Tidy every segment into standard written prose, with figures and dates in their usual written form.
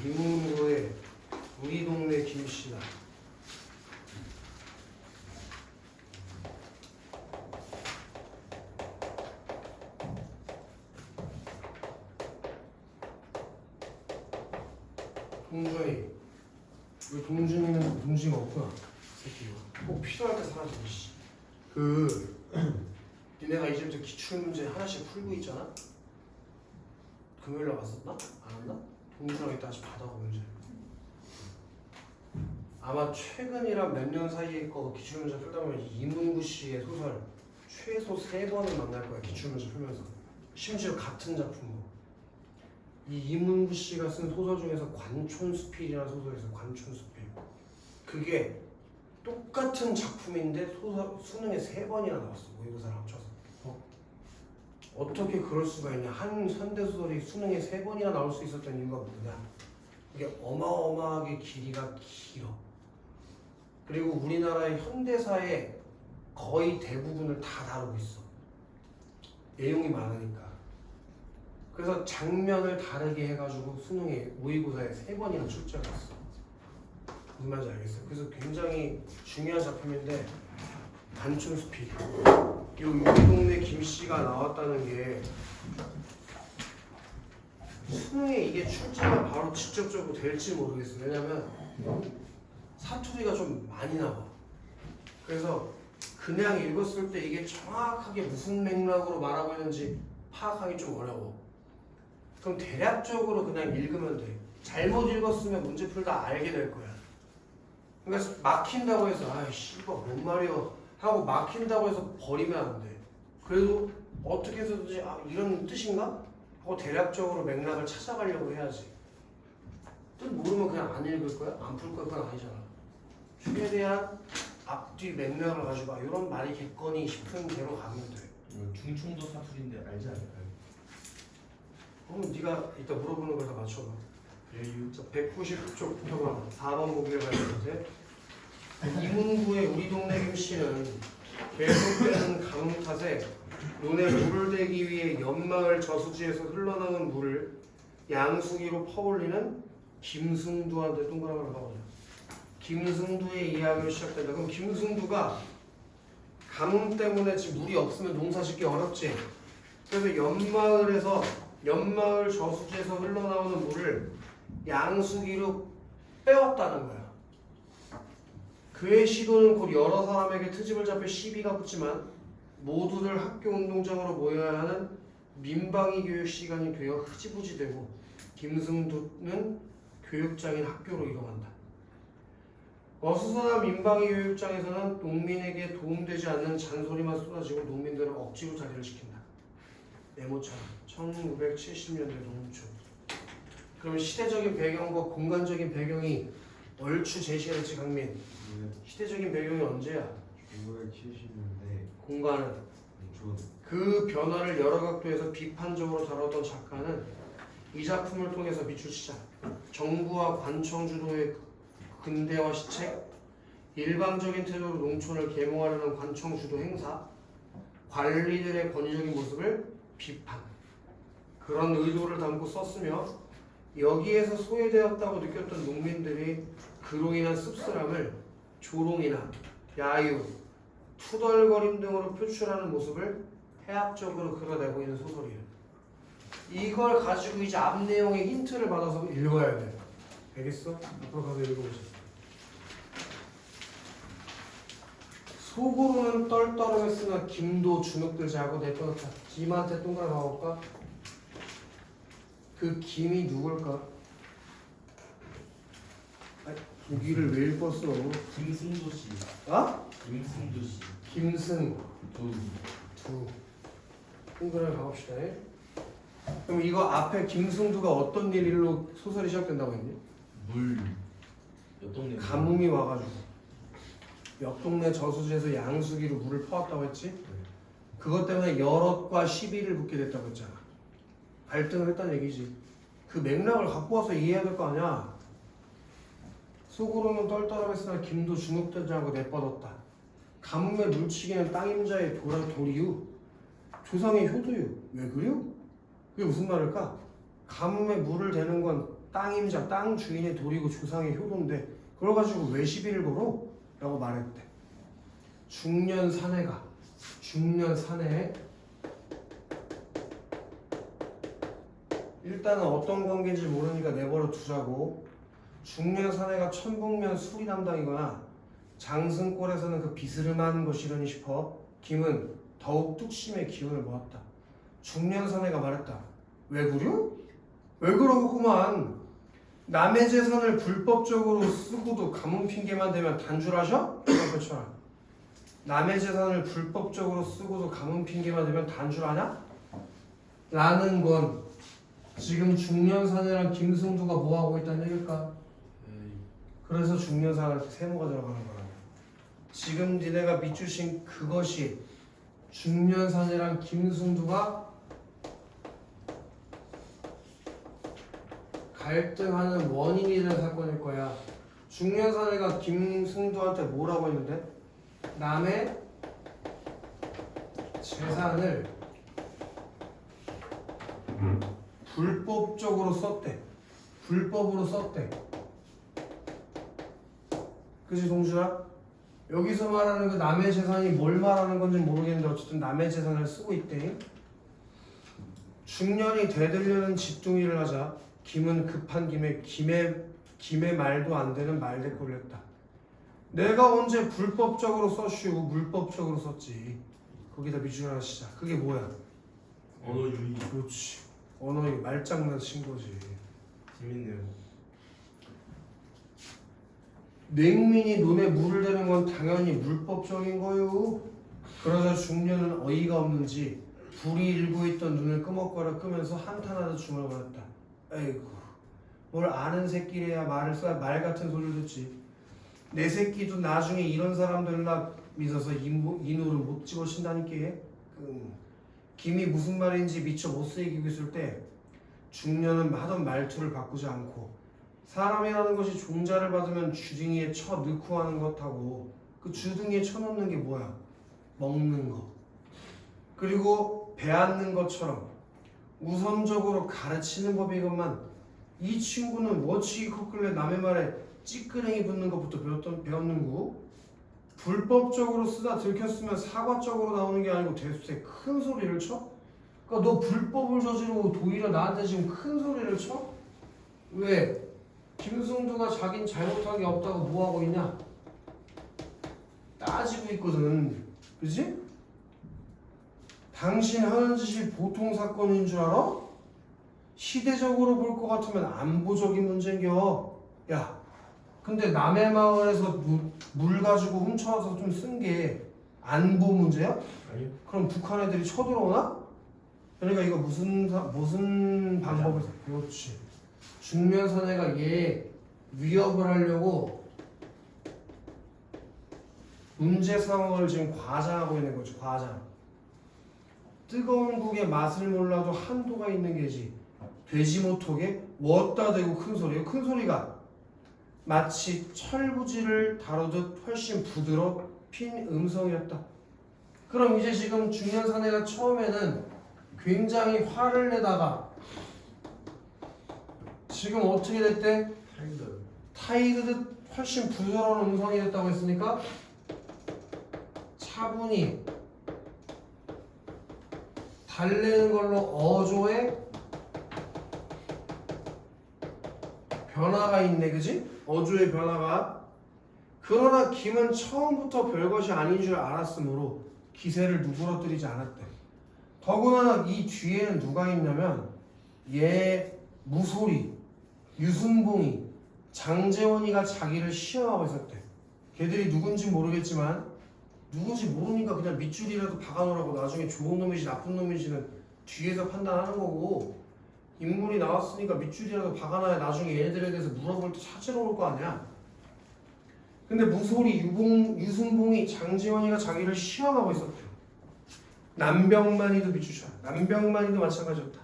이문구의 우리 동네 김씨다. 동준이. 왜 동준이는 동준이가 없구나. 새끼가. 꼭 필요할 때 사라지네. 씨. 니네가 이제부터 기출문제 하나씩 풀고 있잖아? 금요일날 왔었나? 안 왔나? 동준이랑 이따 다시 받아가 문제. 아마 최근이랑 몇 년 사이에 거 기출문제 풀다 보면 이문구 씨의 소설 최소 3번을 만날 거야. 기출문제 풀면서. 심지어 같은 작품으로. 이 이문구 씨가 쓴 소설 중에서 관촌수필이라는 소설이 있어요. 관촌수필. 그게 똑같은 작품인데 수능에 3번이나 나왔어. 모의고사를 합쳐서. 어떻게 그럴 수가 있냐. 한 현대소설이 수능에 3번이나 나올 수 있었던 이유가 뭐냐. 이게 어마어마하게 길이가 길어. 그리고 우리나라의 현대사의 거의 대부분을 다 다루고 있어. 내용이 많으니까. 그래서 장면을 다르게 해가지고 수능에 모의고사에 3번이나 출제를 했어. 무슨 말인지 알겠어요? 그래서 굉장히 중요한 작품인데 관촌수필. 이 우리 동네 김씨가 나왔다는 게 수능에 이게 출제가 바로 직접적으로 될지 모르겠어. 왜냐면 사투리가 좀 많이 나와. 그래서 그냥 읽었을 때 이게 정확하게 무슨 맥락으로 말하고 있는지 파악하기 좀 어려워. 그럼 대략적으로 그냥 읽으면 돼. 잘못 읽었으면 문제 풀다 알게 될 거야. 그러니까 막힌다고 해서 아이씨 이거 뭔 말이야 하고 막힌다고 해서 버리면 안 돼. 그래도 어떻게 해서든지 이런 뜻인가? 하고 대략적으로 맥락을 찾아가려고 해야지. 뜻 모르면 그냥 안 읽을 거야? 안 풀 거야? 그건 아니잖아. 최대한 앞뒤 맥락을 가지고 이런 말이겠거니 싶은 대로 가면 돼. 중충도 사투리인데 알지 않을까요? 그럼 네가 이따 물어보는 걸 다 맞춰봐. 배유 190쪽부터 4번 보기를 봐야 되는데 이문구의 우리 동네 김씨는 계속되는 가뭄 탓에 논에 물을 대기 위해 옆마을 저수지에서 흘러나오는 물을 양수기로 퍼올리는 김승두한테 동그라미를 넣어보자. 김승두의 이야기로 시작된다. 그럼 김승두가 가뭄 때문에 지금 물이 없으면 농사 짓기 어렵지. 그래서 옆마을 저수지에서 흘러나오는 물을 양수기로 빼왔다는 거야. 그의 시도는 곧 여러 사람에게 트집을 잡혀 시비가 붙지만 모두들 학교 운동장으로 모여야 하는 민방위 교육 시간이 되어 흐지부지되고 김승두는 교육장인 학교로 이동한다. 어수선한 민방위 교육장에서는 농민에게 도움되지 않는 잔소리만 쏟아지고 농민들은 억지로 자리를 지킨다. 네모처럼 1970년대 농촌. 그럼 시대적인 배경과 공간적인 배경이 얼추 제시가 됐지 강민. 시대적인 배경이 언제야? 1970년대 공간은 농촌. 그 변화를 여러 각도에서 비판적으로 다뤘던 작가는 이 작품을 통해서 비추시자 정부와 관청 주도의 근대화 시책, 일방적인 태도로 농촌을 계몽하려는 관청 주도 행사, 관리들의 권위적인 모습을 비판. 그런 의도를 담고 썼으며 여기에서 소외되었다고 느꼈던 농민들이 그로 인한 씁쓸함을 조롱이나 야유, 투덜거림 등으로 표출하는 모습을 해학적으로 그려내고 있는 소설이에요. 이걸 가지고 이제 앞 내용의 힌트를 받아서 읽어야 돼. 알겠어? 앞으로 가서 읽어보자. 속으로는 떨떠름했으나 김도 주눅들지 않고 내떠났다. 김한테 동그라미 가볼까? 그 김이 누굴까? 보기를 왜 읽었어? 김승도 씨. 아? 김승도 씨. 김승 두. 동그라미 가봅시다. 그럼 이거 앞에 김승두가 어떤 일로 소설이 시작된다고 했니? 물. 옆 동네. 가뭄이 와가지고 옆 동네 저수지에서 양수기로 물을 퍼왔다고 했지? 그것 때문에 여럿과 시비를 붙게 됐다고 했잖아. 갈등을 했다는 얘기지. 그 맥락을 갖고 와서 이해해야 될 거 아니야. 속으로는 떨떠름했으나 김도 주눅들지 않고 내뻗었다. 가뭄에 물치기는 땅임자의 도리유, 조상의 효도유. 왜 그래요? 그게 무슨 말일까? 가뭄에 물을 대는 건 땅임자, 땅 주인의 도리고 조상의 효도인데 그걸 가지고 왜 시비를 걸어? 라고 말했대. 중년 사내가 중년 사내에 일단은 어떤 관계인지 모르니까 내버려 두자고 중년 사내가 천북면 수리 담당이거나 장승골에서는 그 비스름한 것이려니 싶어 김은 더욱 뚝심의 기운을 모았다. 중년 사내가 말했다. 왜 그려? 왜 그러겠구만. 남의 재산을 불법적으로 쓰고도 가문 핑계만 대면 단줄하셔? 이런 것처럼 남의 재산을 불법적으로 쓰고도 가문 핑계만 대면 단줄하냐? 라는 건 지금 중년 사내랑 김승두가 뭐 하고 있다는 얘기일까? 그래서 중년 사내한테 세모가 들어가는 거야. 지금 니네가 밑주신 그것이 중년 사내랑 김승두가 갈등하는 원인이 된 사건일 거야. 중년 사내가 김승두한테 뭐라고 했는데? 남의 재산을 불법적으로 썼대. 불법으로 썼대. 그치 동준아? 여기서 말하는 그 남의 재산이 뭘 말하는 건지 모르겠는데 어쨌든 남의 재산을 쓰고 있대. 중년이 대들려는 집둥이를 하자 김은 급한 김에 김의 말도 안 되는 말대꾸를 했다. 내가 언제 불법적으로 썼슈? 물법적으로 썼지. 거기다 밑줄 하나 치자. 그게 뭐야? 언어 유희. 그렇지. 언어의 말장난 친 거지. 재밌네요. 냉민이 논에 물을 대는 건 당연히 물법적인 거요. 그러자 중년은 어이가 없는지 불이 일고 있던 눈을 끄먹거려 끄면서 한탄하듯 중얼거렸다. 에이구, 뭘 아는 새끼래야 말을 써야 말 같은 소리를 듣지. 내 새끼도 나중에 이런 사람들나 믿어서 이노를 못 집어신다니까. 김이 무슨 말인지 미처 못 새기고 있을 때 중년은 하던 말투를 바꾸지 않고 사람이라는 것이 종자를 받으면 주둥이에 쳐 넣고 하는 것하고 그 주둥이에 쳐 넣는 게 뭐야? 먹는 거. 그리고 배앗는 것처럼 우선적으로 가르치는 법이건만 이 친구는 워치기 컸길래 남의 말에 찌끄랭이 붙는 것부터 배웠는구. 불법적으로 쓰다 들켰으면 사과적으로 나오는 게 아니고 대수에 큰 소리를 쳐? 그러니까 너 불법을 저지르고 도리어 나한테 지금 큰 소리를 쳐? 왜? 김승두가 자긴 잘못한 게 없다고 뭐하고 있냐? 따지고 있거든. 그지? 당신 하는 짓이 보통 사건인 줄 알아? 시대적으로 볼 것 같으면 안보적인 문제인겨. 야, 근데 남의 마을에서 물 가지고 훔쳐와서 좀 쓴 게 안보 문제야? 아니요. 그럼 북한 애들이 쳐들어오나? 그러니까 이거 무슨 방법을 그렇지. 중년 사내가 얘 위협을 하려고 문제 상황을 지금 과장하고 있는 거지. 과장. 뜨거운 국의 맛을 몰라도 한도가 있는 게지. 되지 못하게 워다 대고 큰 소리예요. 큰 소리가 마치 철부지를 다루듯 훨씬 부드럽힌 음성이었다. 그럼 이제 지금 중년 사내가 처음에는 굉장히 화를 내다가 지금 어떻게 됐대? 타이드듯 훨씬 부드러운 음성이 됐다고 했으니까 차분히 달래는 걸로 어조에 변화가 있네. 그지? 어조의 변화가. 그러나 김은 처음부터 별것이 아닌 줄 알았으므로 기세를 누그러뜨리지 않았대. 더구나 이 뒤에는 누가 있냐면 얘 무소리, 유순봉이, 장재원이가 자기를 시험하고 있었대. 걔들이 누군지 모르겠지만 누군지 모르니까 그냥 밑줄이라도 박아놓으라고. 나중에 좋은 놈인지 나쁜 놈인지는 뒤에서 판단하는 거고, 인물이 나왔으니까 밑줄이라도 박아놔야 나중에 얘네들에 대해서 물어볼 때 찾으러 올 거 아니야. 근데 무소리, 유순봉이, 장재원이가 자기를 시험하고 있었대. 남병만이도 밑줄이야. 남병만이도 마찬가지였다.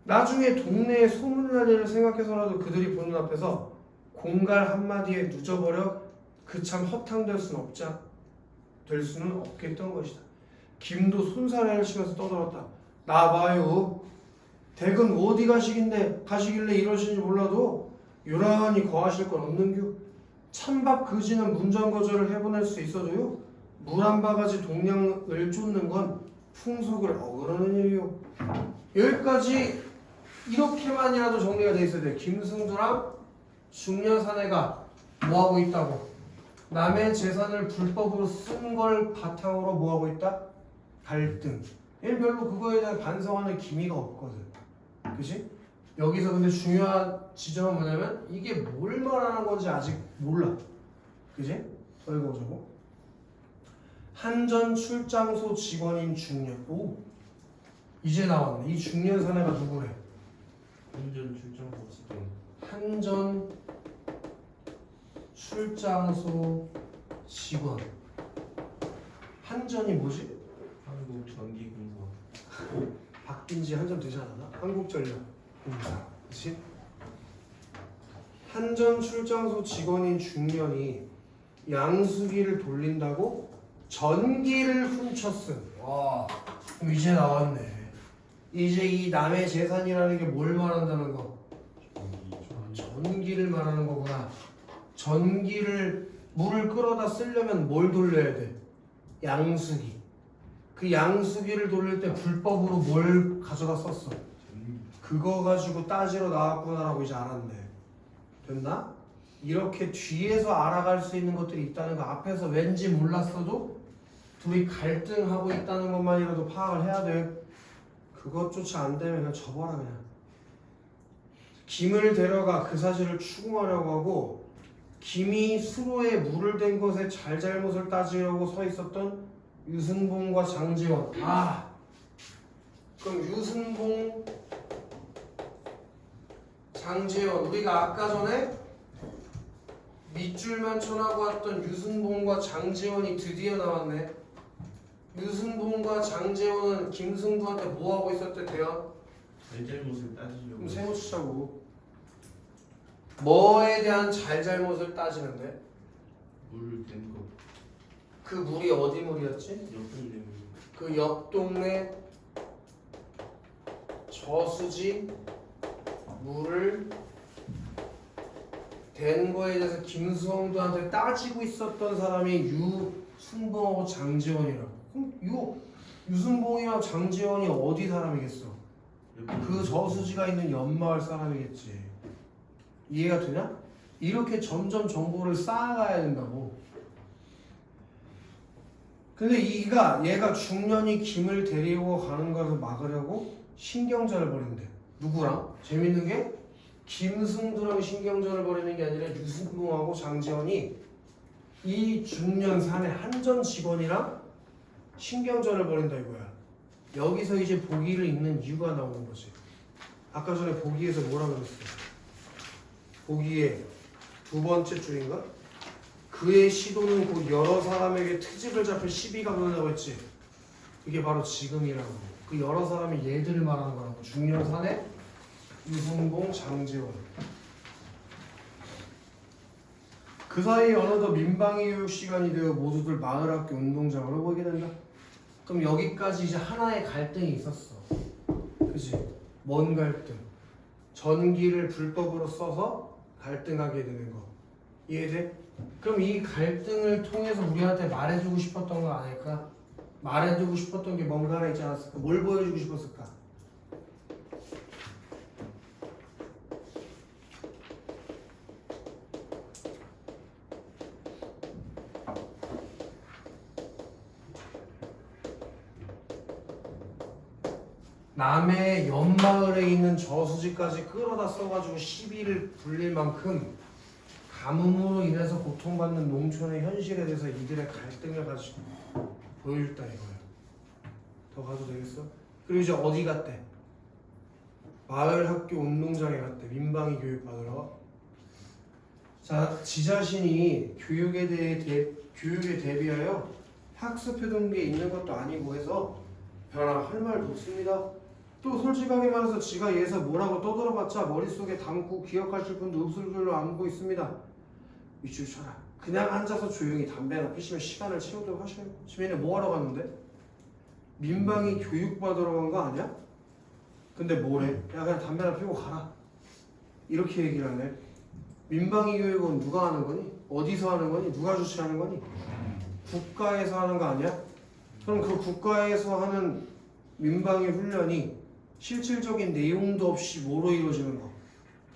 나중에 동네에 소문날 일을 생각해서라도 그들이 보는 앞에서 공갈 한마디에 늦어버려 그 참 허탕될 수는 없겠던 것이다. 김도 손사래를 치면서 떠들었다. 나봐요. 댁은 어디 가시길래 이러시는지 몰라도 요란히 거하실 건 없는규. 찬밥 그지는 문전거절을 해보낼 수 있어도요 물 한 바가지 동량을 쫓는 건 풍속을 어그러는 일이요. 여기까지 이렇게만이라도 정리가 돼 있어야 돼. 김승두랑 중년 사내가 뭐하고 있다고? 남의 재산을 불법으로 쓴 걸 바탕으로 뭐하고 있다? 갈등. 얘는 별로 그거에 대한 반성하는 기미가 없거든. 그치? 여기서 근데 중요한 지점은 뭐냐면 이게 뭘 말하는 건지 아직 몰라. 그치? 더 읽어보자고. 한전 출장소 직원인 중년. 오! 이제 나왔네. 이 중년 사내가 누구래? 운전 출장소 직원. 한전 출장소 직원. 한전이 뭐지? 한국전기공사. 바뀐 지 한참 되지 않았나? 한국전력공사. 그치? 한전 출장소 직원인 중년이 양수기를 돌린다고 전기를 훔쳤음. 와, 그럼 이제 나왔네. 이제 이 남의 재산이라는 게 뭘 말한다는 거? 전기를 말하는 거구나. 전기를 물을 끌어다 쓰려면 뭘 돌려야 돼? 양수기. 그 양수기를 돌릴 때 불법으로 뭘 가져다 썼어? 그거 가지고 따지러 나왔구나라고 이제 알았네. 됐나? 이렇게 뒤에서 알아갈 수 있는 것들이 있다는 거 앞에서 왠지 몰랐어도 둘이 갈등하고 있다는 것만이라도 파악을 해야 돼. 그것조차 안 되면 그냥 접어라 그냥. 김을 데려가 그 사실을 추궁하려고 하고 김이 수로에 물을 댄 것에 잘잘못을 따지려고 서 있었던 유승봉과 장지원. 아, 그럼 유승봉, 장지원 우리가 아까 전에 밑줄만 쳐나고 왔던 유승봉과 장지원이 드디어 나왔네. 유승봉과 장지원은 김승부한테 뭐 하고 있었대 대현? 잘잘못을 따지려고. 그럼 세모 치자고. 뭐에 대한 잘잘못을 따지는데? 물을 댄 거. 그 물이 어디 물이었지? 옆에 물. 그 옆 동네 저수지 물을 댄 거에 대해서 김수홍도한테 따지고 있었던 사람이 유승봉하고 장지원이라고. 그럼 유승봉이랑 장지원이 어디 사람이겠어? 그 저수지가 있는 옆마을 사람이겠지. 이해가 되냐? 이렇게 점점 정보를 쌓아가야 된다고. 근데 얘가 중년이 김을 데리고 가는 것을 막으려고 신경전을 벌인대. 누구랑? 재밌는 게 김승두랑 신경전을 벌이는 게 아니라 유승봉하고 장지원이 이 중년 사내 한전 직원이랑 신경전을 벌인다 이거야. 여기서 이제 보기를 읽는 이유가 나오는 거지. 아까 전에 보기에서 뭐라 그랬어? 보기에 두 번째 줄인가? 그의 시도는 곧 여러 사람에게 트집을 잡힐 시비가 그러냐고 했지. 그게 바로 지금이라고. 그 여러 사람이 얘들을 말하는 거라고. 중년 사내 유승봉, 장지원. 그 사이 어느덧 민방위 교육 시간이 되어 모두들 마을학교 운동장으로 모이게 된다. 그럼 여기까지 이제 하나의 갈등이 있었어. 그치? 뭔 갈등? 전기를 불법으로 써서 갈등하게 되는 거. 이해돼? 그럼 이 갈등을 통해서 우리한테 말해주고 싶었던 거 아닐까? 말해주고 싶었던 게 뭔가 하나 있지 않았을까? 뭘 보여주고 싶었을까? 남의 옆마을에 있는 저수지까지 끌어다 써가지고 시비를 불릴 만큼 가뭄으로 인해서 고통받는 농촌의 현실에 대해서 이들의 갈등을 가지고 보여줬다 이거야. 더 가도 되겠어? 그리고 이제 어디 갔대? 마을 학교 운동장에 갔대. 민방위 교육 받으러. 자, 지 자신이 교육에 대비하여 학습해둔 게 있는 것도 아니고 해서 벼랑 할 말도 없습니다. 또 솔직하게 말해서 지가 얘에서 뭐라고 떠들어봤자 머릿속에 담고 기억하실 분도 없을 줄로 알고 있습니다. 밑줄 쳐라. 그냥 앉아서 조용히 담배나 피시면 시간을 채우도록 하셔요. 지금 얘네 뭐 하러 갔는데? 민방위 교육 받으러 간 거 아니야? 근데 뭐래? 야 그냥 담배나 피우고 가라. 이렇게 얘기를 하네. 민방위 교육은 누가 하는 거니? 어디서 하는 거니? 누가 주최하는 거니? 국가에서 하는 거 아니야? 그럼 그 국가에서 하는 민방위 훈련이 실질적인 내용도 없이 뭐로 이루어지는 거?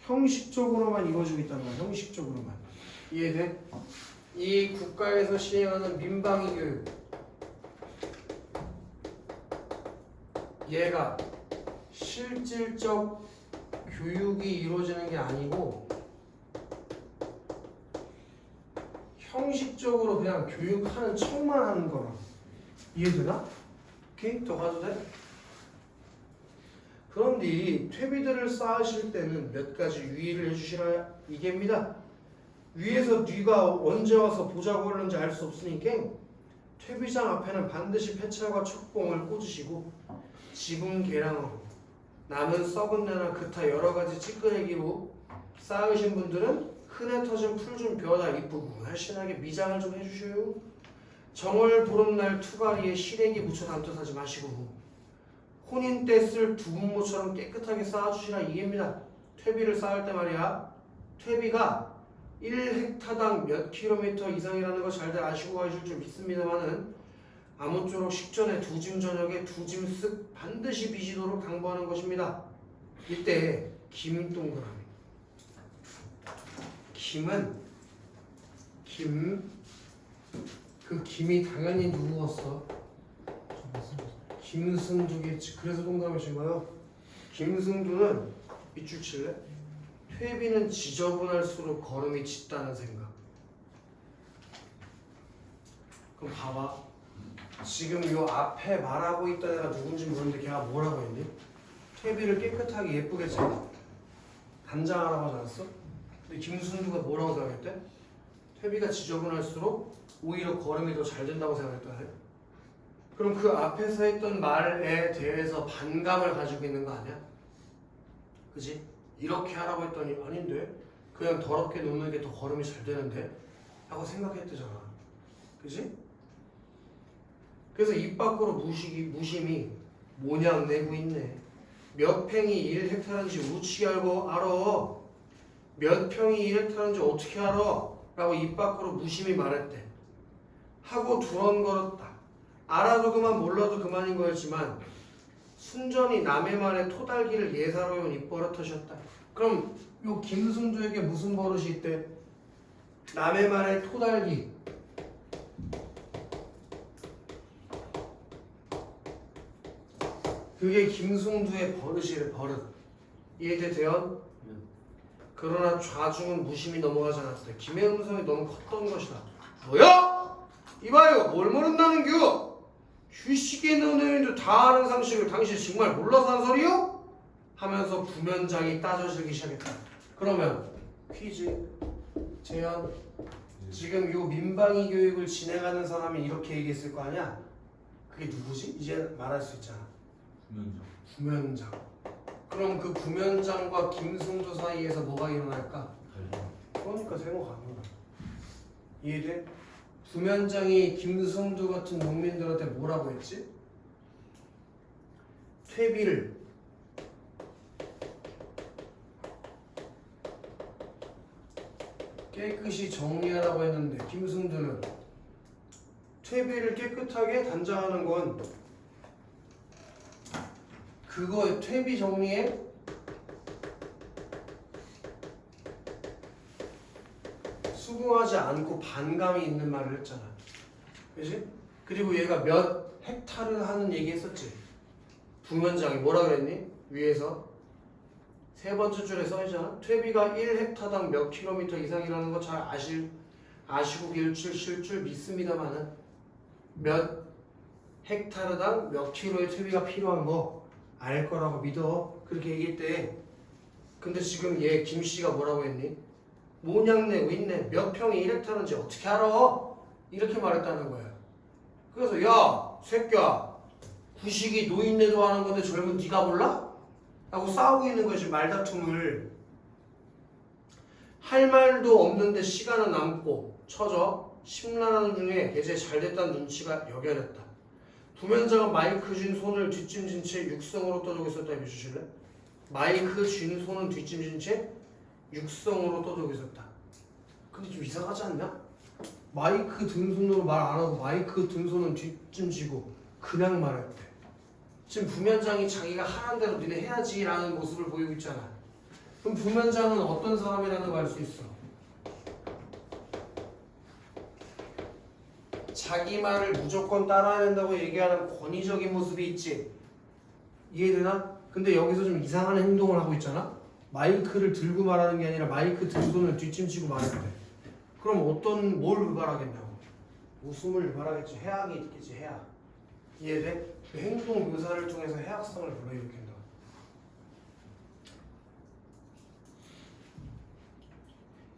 형식적으로만 이루어지고 있다는 거야. 형식적으로만. 이해돼? 이 국가에서 시행하는 민방위 교육, 얘가 실질적 교육이 이루어지는 게 아니고 형식적으로 그냥 교육하는 척만 하는 거라. 이해되나? 오케이? 더 가도 돼? 그런데 이 퇴비들을 쌓으실 때는 몇 가지 유의를 해주시라 이게입니다. 위에서 네가 언제 와서 보자고 하는지 알 수 없으니까 퇴비장 앞에는 반드시 폐찰과 촉봉을 꽂으시고 지붕 개량으로 남은 썩은 내나 기타 여러 가지 찌끄레기로 쌓으신 분들은 흔해 터진 풀 좀 벼다 이쁘고 날씬하게 미장을 좀 해주셔요. 정월 보름날 투가리에 시래기 묻혀 담뜻하지 마시고 혼인 때 쓸 두분모처럼 깨끗하게 쌓아주시라 이게입니다. 퇴비를 쌓을 때 말이야. 퇴비가 1헥타당 몇 킬로미터 이상이라는 거 잘들 아시고 가실 줄 믿습니다만은 아무쪼록 식전에 두짐 저녁에 두짐 쓱 반드시 비시도록 당부하는 것입니다. 이때 김 동그라미. 김은 그 김이 당연히 누구였어? 김승두겠지. 그래서 동그라미신 거예요. 김승두는 밑줄 칠래? 퇴비는 지저분할수록 걸음이 짙다는 생각. 그럼 봐봐. 지금 요 앞에 말하고 있던 애가 누군지 모르는데 걔가 뭐라고 했니? 퇴비를 깨끗하게 예쁘게 짜. 단장하라고 하지 않았어? 근데 김순두가 뭐라고 생각했대? 퇴비가 지저분할수록 오히려 걸음이 더 잘 된다고 생각했다네. 그럼 그 앞에서 했던 말에 대해서 반감을 가지고 있는 거 아니야? 그지? 이렇게 하라고 했더니 아닌데 그냥 더럽게 놓는 게 더 걸음이 잘 되는데 하고 생각했대잖아. 그지? 그래서 입 밖으로 무심히 모냥 내고 있네. 몇 평이 1헥타르인지 우치게 알고 알아. 몇 평이 1헥타르인지 어떻게 알아? 라고 입 밖으로 무심히 말했대. 하고 두런거렸다. 알아도 그만 몰라도 그만인 거였지만 순전히 남의 말에 토달기를 예사로운 입버릇하셨다. 그럼 요 김순두에게 무슨 버릇이 있대? 남의 말에 토달기. 그게 김승두의 버릇이래. 버릇. 이해돼요? 그러나 좌중은 무심히 넘어가지 않았다. 김의 음성이 너무 컸던 것이다. 뭐야? 이봐요. 뭘 모른다는겨? 휴식에 넣는 애인도 다 아는 상식을 당신 정말 몰라서 한 소리요? 하면서 부면장이 따져들기 시작했다. 그러면 퀴즈 재현. 지금 요 민방위 교육을 진행하는 사람이 이렇게 얘기했을 거 아니야? 그게 누구지? 이제 말할 수 있잖아. 부면장. 그럼 그 부면장과 김승두 사이에서 뭐가 일어날까? 그러니까 세모가 안 일어나. 이해돼? 부면장이 김승두 같은 농민들한테 뭐라고 했지? 퇴비를 깨끗이 정리하라고 했는데 김승두는 퇴비를 깨끗하게 단장하는 건 그거 퇴비 정리에 수긍하지 않고 반감이 있는 말을 했잖아. 그지? 그리고 얘가 몇 헥타르 하는 얘기 했었지. 부면장이 뭐라 그랬니? 위에서 세 번째 줄에 써있잖아. 퇴비가 1헥타당 몇 킬로미터 이상이라는 거 잘 아시고 계실 줄 믿습니다만은 몇 헥타르당 몇 킬로의 퇴비가 필요한 거 알 거라고 믿어. 그렇게 얘기했대. 근데 지금 얘 김씨가 뭐라고 했니? 모냥 내고 있네. 몇 평이 1헥타르인지 어떻게 알아? 이렇게 말했다는 거야. 그래서 야 새끼야, 구식이 노인네도 하는 건데 젊은 네가 몰라? 라고 싸우고 있는 거지. 말다툼을. 할 말도 없는데 시간은 남고 쳐져 심란하는 중에 이제 잘됐다는 눈치가 여겨졌다. 부면장은 마이크 쥔 손을 뒷짐진 채 육성으로 떠들고 있었다. 이거 주실래? 마이크 쥔 손은 뒷짐진 채 육성으로 떠들고 있었다. 근데 좀 이상하지 않냐? 마이크 든 손으로 말 안 하고 마이크 든 손은 뒷짐지고 그냥 말했대. 지금 부면장이 자기가 하라는 대로 니네 해야지라는 모습을 보이고 있잖아. 그럼 부면장은 어떤 사람이라는 걸 알 수 있어? 자기 말을 무조건 따라야 된다고 얘기하는 권위적인 모습이 있지. 이해되나? 근데 여기서 좀 이상한 행동을 하고 있잖아. 마이크를 들고 말하는 게 아니라 마이크 든 손을 뒷짐지고 말했대. 그럼 뭘 유발하겠냐고. 웃음을 유발하겠지. 해악이 있겠지. 해악. 이해돼? 그 행동 묘사를 통해서 해악성을 불러일으킨다.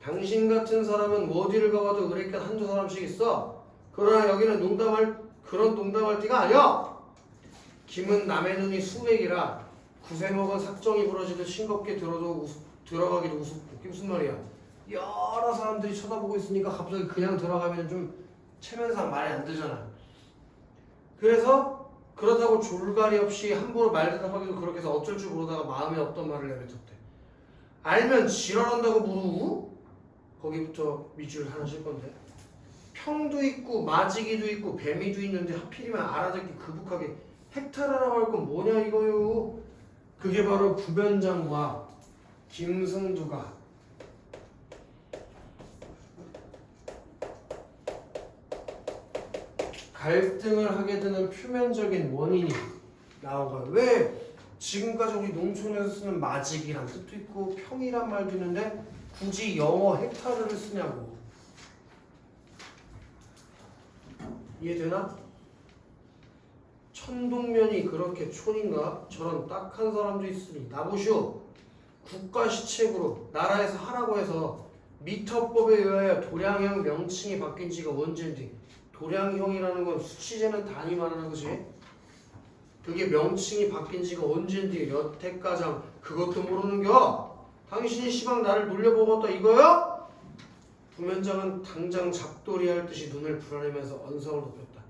당신 같은 사람은 어디를 가봐도 그러니까 한두 사람씩 있어. 그러나 여기는 그런 농담할 띠가 아니야. 김은 남의 눈이 수백이라 구세 먹은 삭정이 부러지듯 싱겁게 들어가기도 우습고. 그게 무슨 말이야? 여러 사람들이 쳐다보고 있으니까 갑자기 그냥 들어가면 좀 체면상 말이 안 되잖아. 그래서 그렇다고 졸가리 없이 함부로 말 대답하기도 그렇게 해서 어쩔 줄 모르다가 마음에 없던 말을 내뱉었대. 알면 지랄한다고 모르고? 거기부터 밑줄 하나 칠 건데. 평도 있고 마지기도 있고 뱀이도 있는데 하필이면 알아듣기 그북하게 헥타르라고 할 건 뭐냐 이거요. 그게 바로 부변장과 김승두가 갈등을 하게 되는 표면적인 원인이 나온 거예요. 왜 지금까지 우리 농촌에서 쓰는 마직이란 뜻도 있고 평이란 말도 있는데 굳이 영어 헥타르를 쓰냐고. 이해되나? 천동면이 그렇게 촌인가? 저런 딱한 사람도 있으니 나보시오. 국가시책으로 나라에서 하라고 해서 미터법에 의하여 도량형 명칭이 바뀐 지가 언젠데. 도량형이라는 건 수치재는 단위 말하는 거지. 그게 명칭이 바뀐 지가 언젠데 여태까지 그것도 모르는겨? 당신이 시방 나를 놀려보겠다 이거야? 부면장은 당장 잡돌이 할 듯이 눈을 불안해면서 언성을 높였다.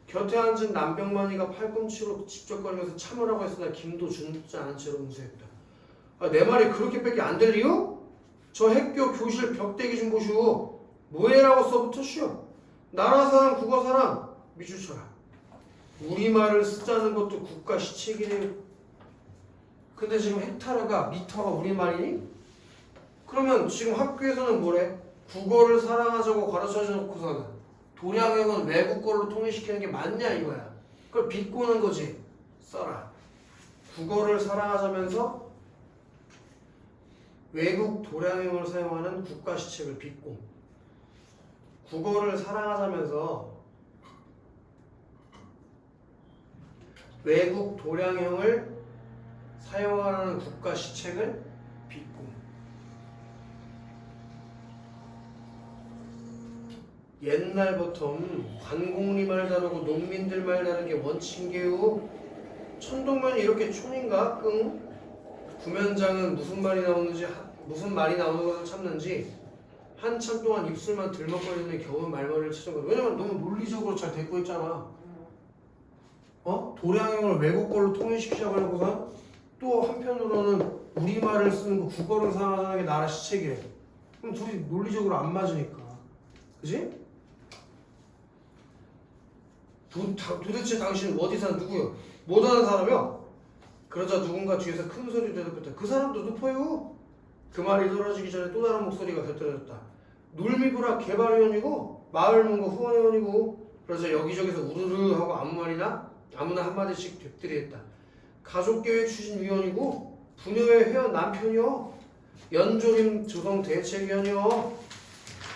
곁에 앉은 남병만이가 팔꿈치로 집적거리면서 참으라고 했으나 김도 준지 않은 채로 응수했다. 내 말이 그렇게밖에 안 들리요? 저 핵교 교실 벽대기 좀 보시오. 뭐해라고 써붙었시오. 나라 사람 국어 사람 미주쳐라. 우리말을 쓰자는 것도 국가 시책이래요. 근데 지금 헥타르가 미터가 우리말이니? 그러면 지금 학교에서는 뭐래? 국어를 사랑하자고 가르쳐줘 놓고서는 도량형은 외국 걸로 통일시키는 게 맞냐 이거야. 그걸 비꼬는 거지. 써라. 국어를 사랑하자면서 외국 도량형을 사용하는 국가 시책을 비꼬. 국어를 사랑하자면서 외국 도량형을 사용하는 국가 시책을 비꼬. 옛날부터 관공리 말 다르고 농민들 말 다른 게 원칙이에요. 천동면이 이렇게 촌인가? 끙? 부면장은 무슨 말이 나오는 것을 참는지 한참 동안 입술만 들먹거리더니 겨우 말머리를 찾은 거야. 왜냐면 너무 논리적으로 잘 되고 있잖아. 도량형을 외국 걸로 통일시키자고 하고선 또 한편으로는 우리말을 쓰는 거 국어를 사용하는 게 나라 시책이래. 그럼 둘이 논리적으로 안 맞으니까. 그지? 도대체 당신은 어디 사는 누구요? 못하는 사람이요? 그러자 누군가 뒤에서 큰 소리로 대답했다. 그 사람도 높아요. 그 말이 떨어지기 전에 또 다른 목소리가 곁들여졌다. 놀미부라 개발위원이고 마을문고 후원위원이고. 그러자 여기저기서 우르르 하고 아무나 한마디씩 곁들이했다. 가족계획 추진위원이고 부녀회 회원 남편이요. 연조림 조성 대책위원이요.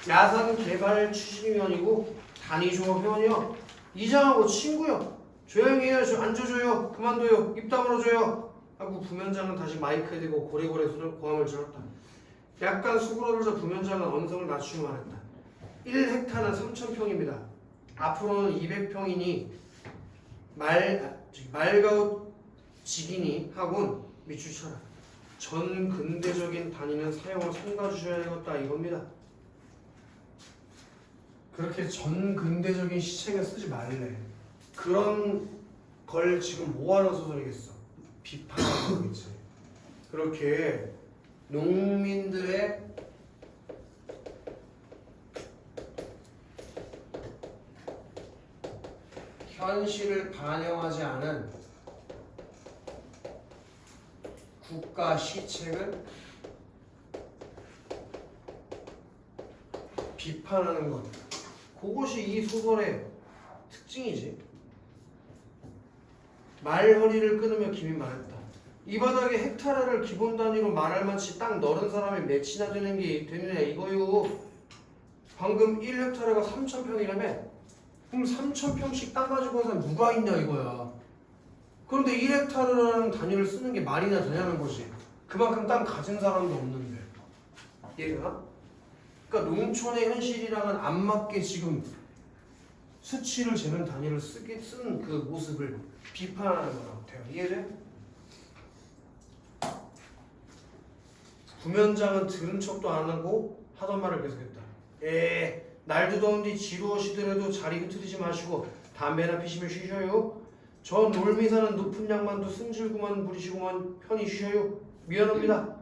야산개발 추진위원이고 단위조합 회원이요. 이장하고 친구요. 조용히 해요. 안 줘줘요. 그만둬요. 입 다물어줘요. 하고 부면장은 다시 마이크에 대고 고래고래 고함을 질렀다. 약간 수그러들자 부면장은 언성을 낮추며 말했다. 1헥타는 3,000평입니다. 앞으로는 200평이니 말가웃 직이니 하곤 미추쳐라. 전 근대적인 단위는 사용을 삼가주셔야 되겠다 이겁니다. 그렇게 전 근대적인 시책을 쓰지 말래. 그런 걸 지금 뭐하는 소설이겠어? 비판하는 거겠지. 그렇게 농민들의 현실을 반영하지 않은 국가 시책을 비판하는 것. 그것이 이 소설의 특징이지. 말허리를 끊으며 김이 말했다. 이 바닥에 헥타르를 기본 단위로 말할 만치 땅 넓은 사람이 몇이나 되느냐 이거요. 방금 1헥타르가 3,000평이라며? 그럼 3,000평씩 땅 가지고 온 사람 누가 있냐 이거야. 그런데 1헥타르라는 단위를 쓰는 게 말이나 되냐는 거지. 그만큼 땅 가진 사람도 없는데. 이해가? 그러니까 농촌의 현실이랑은 안 맞게 지금 수치를 재는 단위를 쓴 그 모습을 비판하는 거라고 돼요. 이해돼? 구면장은 들은 척도 안 하고 하던 말을 계속했다. 날도 더운데 지루하시더라도 자리 흐트리지 마시고 담배나 피시면 쉬셔요. 저 놀미 사는 높은 양반도 승질구만 부리시고만 편히 쉬셔요. 미안합니다.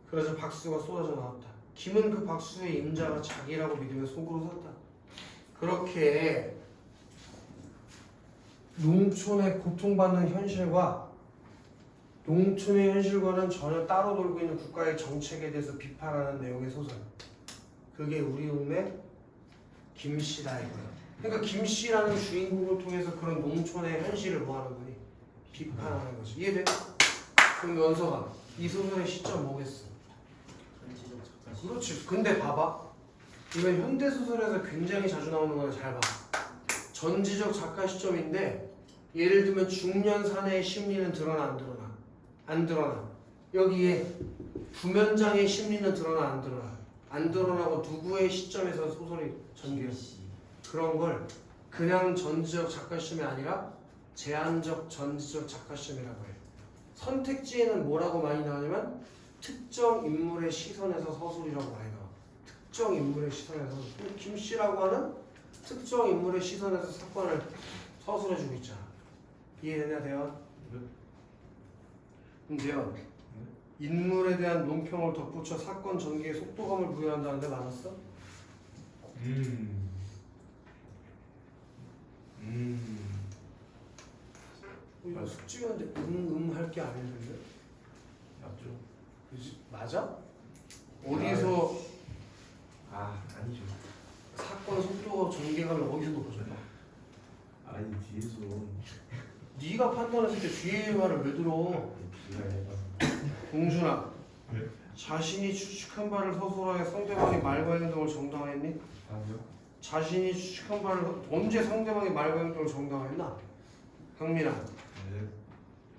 그러자 박수가 쏟아져 나왔다. 김은 그 박수의 임자가 자기라고 믿으며 속으로 섰다. 그렇게 농촌의 고통받는 현실과 농촌의 현실과는 전혀 따로 돌고 있는 국가의 정책에 대해서 비판하는 내용의 소설. 그게 우리 운의 김씨다 이거야. 그러니까 김씨라는 주인공을 통해서 그런 농촌의 현실을 뭐하는 거니? 비판하는 거지. 이해돼? 그럼 연서가 이 소설의 시점 뭐겠어? 전지적 작가. 그렇지. 근데 봐봐. 이건 현대소설에서 굉장히 자주 나오는 거야. 잘 봐. 전지적 작가 시점인데 예를 들면 중년 사내의 심리는 드러나 안 드러나? 안 드러나. 여기에 부면장의 심리는 드러나 안 드러나? 안 드러나고 누구의 시점에서 소설이 전개해? 그런 걸 그냥 전지적 작가 시점이 아니라 제한적 전지적 작가 시점이라고 해. 선택지에는 뭐라고 많이 나오냐면 특정 인물의 시선에서 서술이라고 많이 나와. 특정 인물의 시선에서. 김씨라고 하는 특정 인물의 시선에서 사건을 서술해주고 있잖아. 이해되냐 대현? 그럼 대현, 인물에 대한 논평을 덧붙여 사건 전개에 속도감을 부여한다는데 맞았어? 이거 숙지하는데 할 게 아닌데? 맞죠? 그지? 맞아? 어디서 아니죠. 사건 속도 전개감을 어디서 높여줘? 아니 뒤에서 네가 판단했을 때 뒤에 말을 왜 들어? 비가 해봐. 공준아, 네? 자신이 추측한 바를 서술하여 상대방의 말과 행동을 정당화했니? 아니요. 자신이 추측한 바를 언제 상대방의 말과 행동을 정당화했나? 강민아, 네.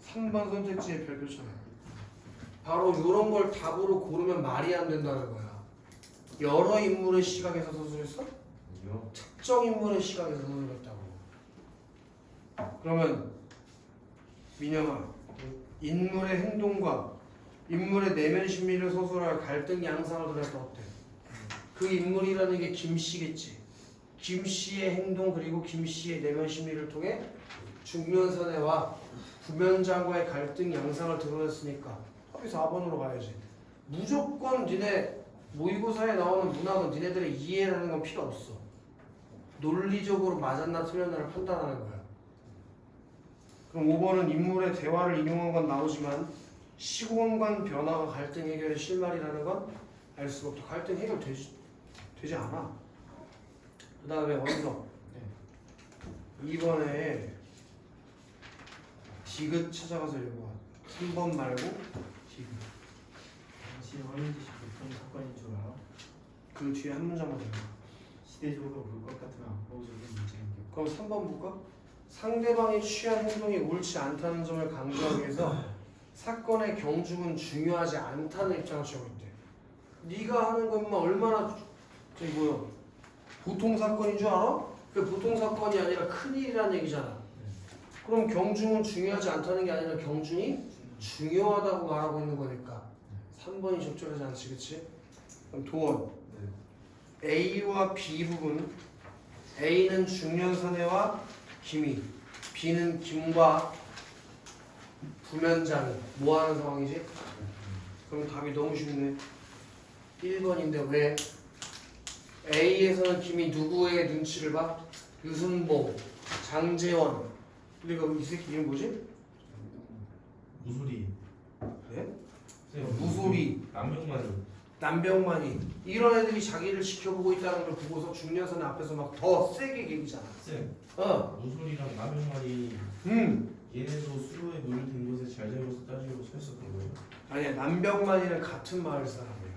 3번 선택지의 별표처럼 바로 이런 걸 답으로 고르면 말이 안 된다는 거야. 여러 인물의 시각에서 서술했어? 아니요. 특정 인물의 시각에서 서술했다고. 그러면 민영아, 인물의 행동과 인물의 내면 심리를 서술할 갈등 양상을 그려서 어때? 그 인물이라는 게 김씨겠지. 김씨의 행동 그리고 김씨의 내면 심리를 통해 중년 사내와 부면장과의 갈등 양상을 드러냈으니까 답이 4번으로 가야지. 무조건 니네 모의고사에 나오는 문학은 니네들의 이해라는 건 필요 없어. 논리적으로 맞았나 틀렸나를 판단하는 거야. 그럼 5번은 인물의 대화를 인용한 건 나오지만 시공간 변화가 갈등 해결의 실마리라는 건 알 수가 없다. 갈등 해결 되지 않아. 그 다음에 원서 2번에 디귿 찾아가서 읽어. 3번 말고 디귿. 당신이 화면지시 보통 사건인 줄 알아? 그 뒤에 한 문장만 읽어. 시대적으로 볼 것 같으면 안보적인 문제인 게 그럼 3번 볼까? 상대방이 취한 행동이 옳지 않다는 점을 강조하기 위해서 사건의 경중은 중요하지 않다는 입장을 취하고 있대. 네가 하는 것만 얼마나 저기 뭐야 보통 사건인 줄 알아? 그 보통 사건이 아니라 큰일이라는 얘기잖아. 그럼 경중은 중요하지 않다는 게 아니라 경중이 중요하다고 말하고 있는 거니까 3번이 적절하지 않지, 그치? 그럼 도원 A와 B 부분 A는 중년 사내와 김이. B는 김과 부면장이 뭐 하는 상황이지? 그럼 답이 너무 쉽네. 1번인데 왜? A에서는 김이 누구의 눈치를 봐? 유순봉, 장재원. 그리고 이 새끼 이름 뭐지? 무소리. 네? 쌤, 무소리. 남명만이. 남병만이. 이런 애들이 자기를 지켜보고 있다는 걸 보고서 중년선 앞에서 막 더 세게 개기잖아. 쌤, 무소리랑 남명만이 얘네도 수로에 물을 든 곳에 잘 잡아서 따지고 서 있었던 거예요? 아니야, 남병만이는 같은 마을 사람이야.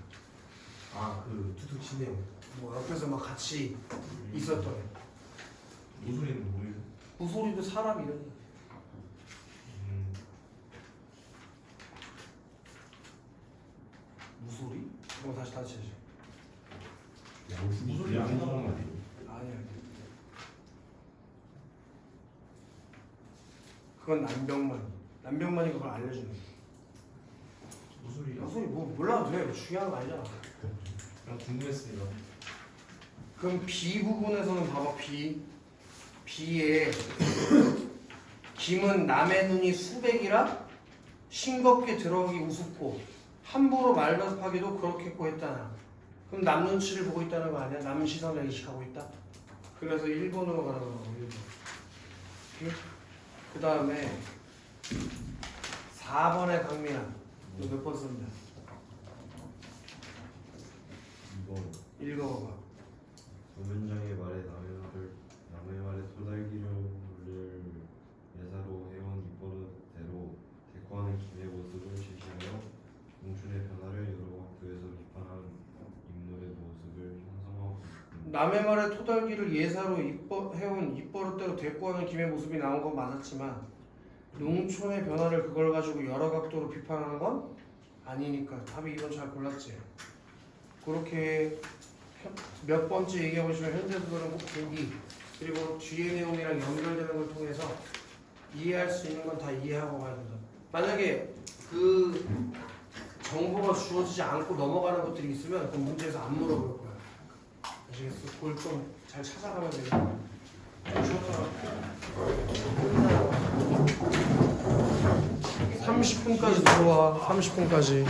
아, 그 툭툭 치네요. 뭐 옆에서 막 같이 있었던 애. 무소리는 뭐예요? 무소리도 사람 이름이야. 무소리? 그럼 다시 해야지. 무소리 안 나오는 말이에요. 아니야. 그건 남병만이. 남병만이 그걸 알려주는 거야. 무소리요? 무소리 뭐 몰라도 돼. 중요한 거 아니잖아. 그냥 궁금했습니다. 그럼 B 부분에서는 봐봐. B에 김은 남의 눈이 수백이라 싱겁게 들어가기 우습고 함부로 말답하기도 그렇겠고 했다나. 그럼 남 눈치를 보고 있다는 거 아니야? 남 시선을 의식하고 있다. 그래서 1번으로 가는 거고 1번. 그 다음에 4번의 강민아. 너 몇 번 썼냐? 2번 읽어봐봐. 부면장의 말에 남의 말에 토달기를 예사로 해온 입버릇대로 대꾸하는 김의 모습을 제시하여 농춘의 변화를 여러 각도에서 비판한 인물의 모습을 형성하고 있습니다. 남의 말에 토달기를 예사로 해온 입버릇대로 대꾸하는 김의 모습이 나온 건 맞았지만 농촌의 변화를 그걸 가지고 여러 각도로 비판하는 건 아니니까 답이 2번 잘 골랐지. 그렇게 몇 번째 얘기해보시면 현재도는 꼭 보기 그리고 뒤의 내용이랑 연결되는 걸 통해서 이해할 수 있는 건 다 이해하고 가야 된다. 만약에 그 정보가 주어지지 않고 넘어가는 것들이 있으면 그 문제에서 안 물어볼 거야. 아시겠어? 그걸 좀 잘 찾아가면 되겠다. 30분까지 들어와. 30분까지.